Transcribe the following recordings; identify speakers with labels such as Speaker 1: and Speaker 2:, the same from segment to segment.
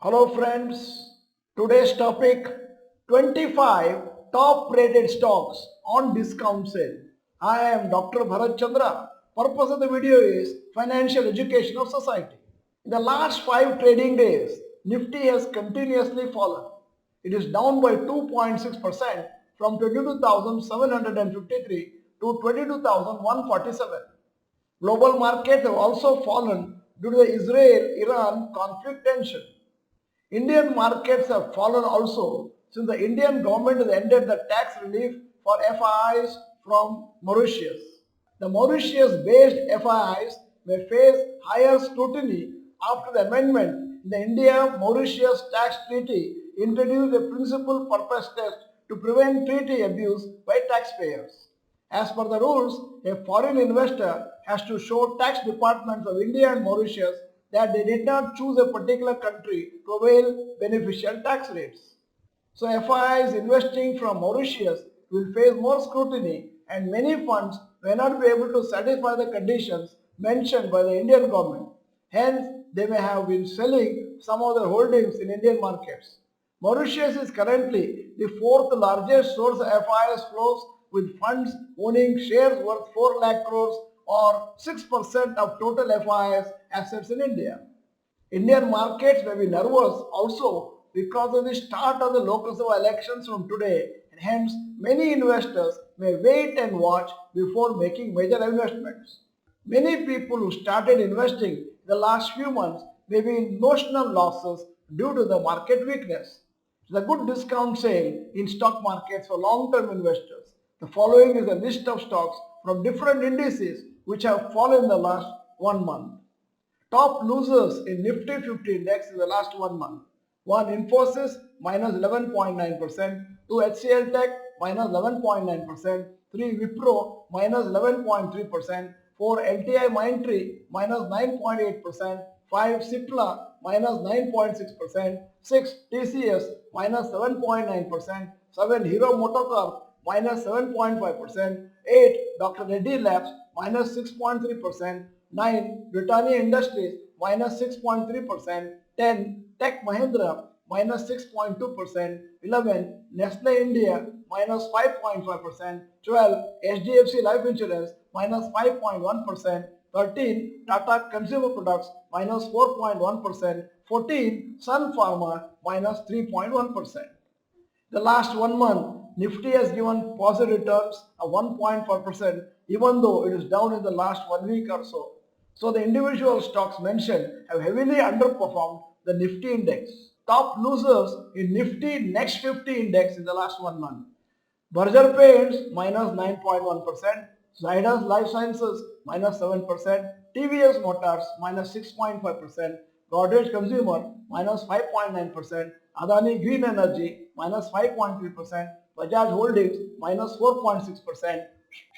Speaker 1: Hello friends, today's topic 25 top rated stocks on discount sale. I am Dr. Bharath Chandra. Purpose of the video is financial education of society. In the last 5 trading days, Nifty has continuously fallen. It is down by 2.6% from 22,753 to 22,147. Global markets have also fallen due to the Israel-Iran conflict tension. Indian markets have fallen also since the Indian government has ended the tax relief for FIIs from Mauritius. The Mauritius-based FIIs may face higher scrutiny after the amendment in the India-Mauritius Tax Treaty introduced a principal purpose test to prevent treaty abuse by taxpayers. As per the rules, a foreign investor has to show tax departments of India and Mauritius that they did not choose a particular country to avail beneficial tax rates. So FIIs investing from Mauritius will face more scrutiny and many funds may not be able to satisfy the conditions mentioned by the Indian government. Hence, they may have been selling some of their holdings in Indian markets. Mauritius is currently the fourth largest source of FIIs flows with funds owning shares worth 4 lakh crores or 6% of total FIIs assets in India. Indian markets may be nervous also because of the start of the Lok Sabha elections from today, and hence many investors may wait and watch before making major investments. Many people who started investing in the last few months may be in notional losses due to the market weakness. It is a good discount sale in stock markets for long-term investors. The following is a list of stocks from different indices which have fallen in the last 1 month. Top losers in Nifty 50 index in the last 1 month. 1. Infosys minus 11.9%, 2. HCL Tech minus 11.9%, 3. Wipro minus 11.3%, 4. LTI Mindtree minus 9.8%, 5. Cipla minus 9.6%, 6. TCS minus 7.9%, 7. Hero Motocorp minus 7.5%, 8. Dr. Reddy Labs minus 6.3%, 9. Britannia Industries minus 6.3%, 10. Tech Mahindra minus 6.2%, 11. Nestle India minus 5.5%, 12. HDFC Life Insurance minus 5.1%, 13. Tata Consumer Products minus 4.1%, 14. Sun Pharma minus 3.1%. The last 1 month, Nifty has given positive returns of 1.4% even though it is down in the last 1 week or so. So the individual stocks mentioned have heavily underperformed the Nifty index. Top losers in Nifty Next 50 index in the last 1 month. Berger Paints minus 9.1%, Zydus Life Sciences minus 7%, TVS Motors minus 6.5%, Godrej Consumer minus 5.9%, Adani Green Energy minus 5.3%, Bajaj Holdings minus 4.6%,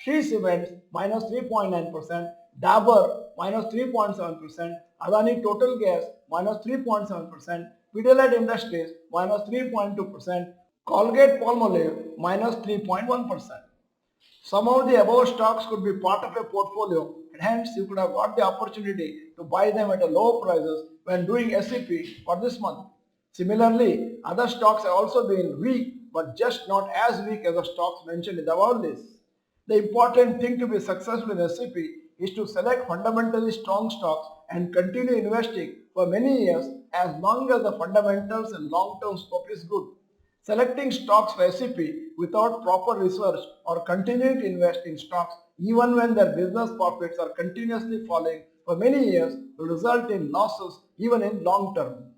Speaker 1: Shree Cements minus 3.9%, Dabur minus 3.7%, Adani Total Gas minus 3.7%, Pidilite Industries minus 3.2%, Colgate Palmolive minus 3.1%. Some of the above stocks could be part of a portfolio and hence you could have got the opportunity to buy them at a low prices when doing SEP for this month. Similarly, other stocks have also been weak but just not as weak as the stocks mentioned in the above list. The important thing to be successful in SEP is to select fundamentally strong stocks and continue investing for many years as long as the fundamentals and long-term scope is good. Selecting stocks for SEP without proper research or continuing to invest in stocks even when their business profits are continuously falling for many years will result in losses even in long term.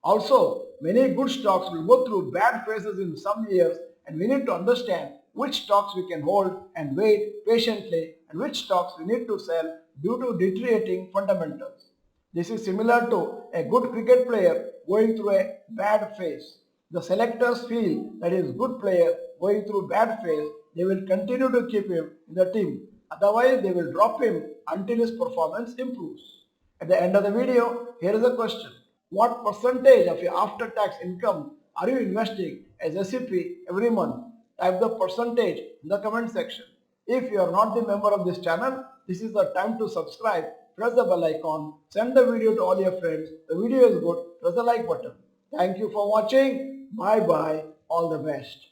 Speaker 1: Also, many good stocks will go through bad phases in some years and we need to understand which stocks we can hold and wait patiently and which stocks we need to sell due to deteriorating fundamentals. This is similar to a good cricket player going through a bad phase. The selectors feel that he is a good player going through bad phase, they will continue to keep him in the team. Otherwise, they will drop him until his performance improves. At the end of the video, here is a question. What percentage of your after-tax income are you investing as SEP every month? Type the percentage in the comment section. If you are not the member of this channel, this is the time to subscribe. Press the bell icon, send the video to all your friends. The video is good, press the like button. Thank you for watching. Bye bye. All the best.